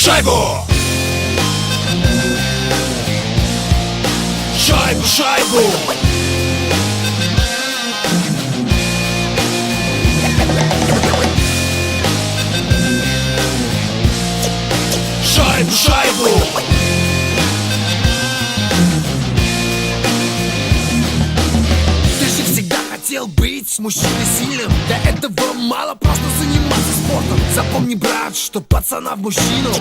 Шайбу! Шайбу, шайбу! Шайбу, шайбу! Ты же всегда хотел быть мужчиной сильным. Для этого мало просто заниматься спортом. Запомни, брат, что пацана в мужчину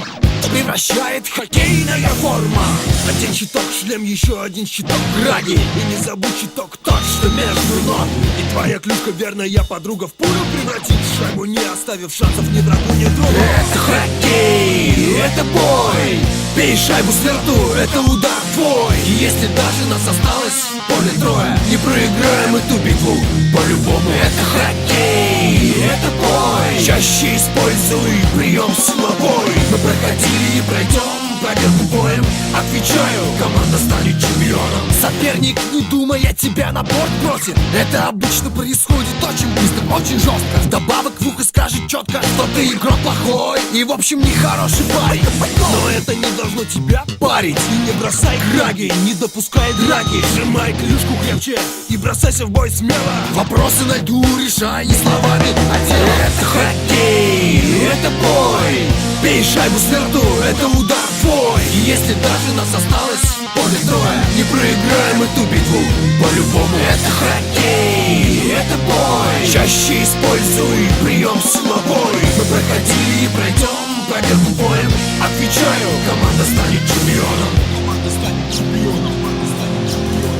превращает хоккейная форма. Один щиток, шлем, еще один щиток, граги. И не забудь щиток тот, что между ног. И твоя клюшка, верная подруга, в пулю превратит шайбу, не оставив шансов ни врагу, ни другу. Это хоккей, это бой. Бей шайбу с лету, это удар твой. И если даже нас осталось в поле трое, не проиграем эту битву по-любому. Это хоккей, это бой. Чаще используй прием силовой. Мы проходили и пройдем проверку боем. Отвечаю, команда станет чемпионом. Соперник, не думая, тебя на борт бросит. Это обычно происходит очень быстро, очень жестко. Вдобавок в ухо скажет четко, что ты игрок плохой и в общем нехороший парень. Но это не должно тебя парить. И не бросай краги, не допускай драки. Сжимай клюшку крепче и бросайся в бой смело. Вопросы на льду решай не словами, а делом. Это хоккей, это бой. Бей шайбу с лету, это удар твой. И если даже нас осталось в поле трое, не проиграем эту битву по-любому. Это хоккей, это бой. Чаще используй прием силовой. Мы проходили и пройдем проверку боем. Отвечаю, команда станет чемпионом. Команда станет чемпионом. Команда станет чемпионом.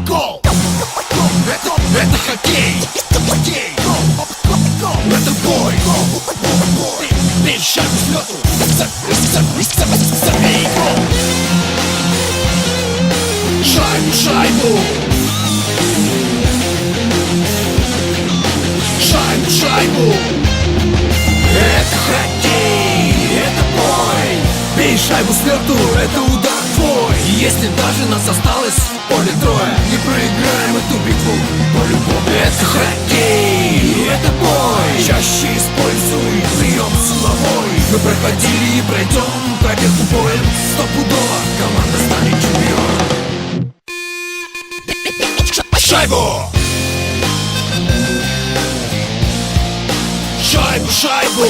Гол! Это хоккей! Это хоккей! Это бой! Бей шайбу с лету! Забей гол! Шайбу, шайбу! Шайбу, шайбу! Это хоккей! Это бой! Бей шайбу с лету! Это удар твой! И если даже нас осталось в поле трое, не проиграем эту битву по-любому. Это хоккей, это бой. Чаще используй прием силовой. Мы проходили и пройдем проверку боем. Стопудово команда станет чемпионом. Шайбу! Шайбу, шайбу!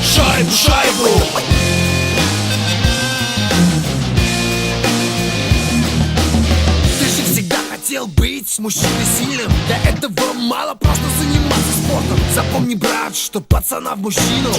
Шайбу, шайбу! Ты же всегда хотел быть мужчиной сильным. Для этого мало просто заниматься спортом. Запомни, брат, что пацана в мужчину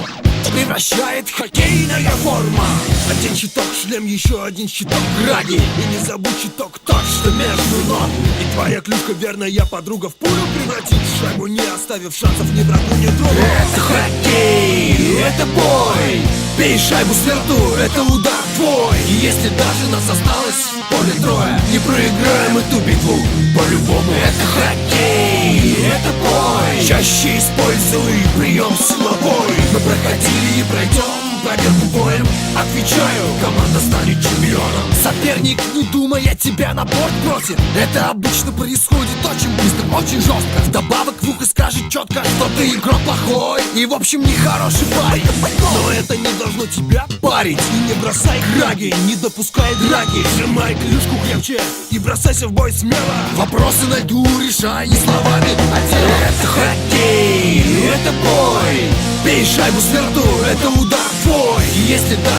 превращает хоккейная форма. Один щиток, шлем, еще один щиток, граги. И не забудь щиток тот, что между ног. И твоя клюшка, верная подруга, в пулю превратит шайбу, не оставив шансов ни врагу, ни другу. Это хоккей, это бой. Бей шайбу с лету, это удар твой. И если даже нас осталось в поле трое, не проиграем эту битву по-любому. Это хоккей, это бой. Чаще используй прием силовой. Мы проходили и пройдем проверку боем. Отвечаю, команда станет чемпионом. Соперник, не думая, тебя на борт бросит. Это обычно происходит очень быстро, очень жестко. Вдобавок в ухо скажет четко, что ты игрок плохой и в общем нехороший парень. Но это не должно тебя парить. И не бросай краги, не допускай драки. Сжимай клюшку крепче и бросайся в бой смело. Вопросы на льду решай не словами, а делом. Это хоккей, это бой. Бей шайбу с лету, это удар твой. И если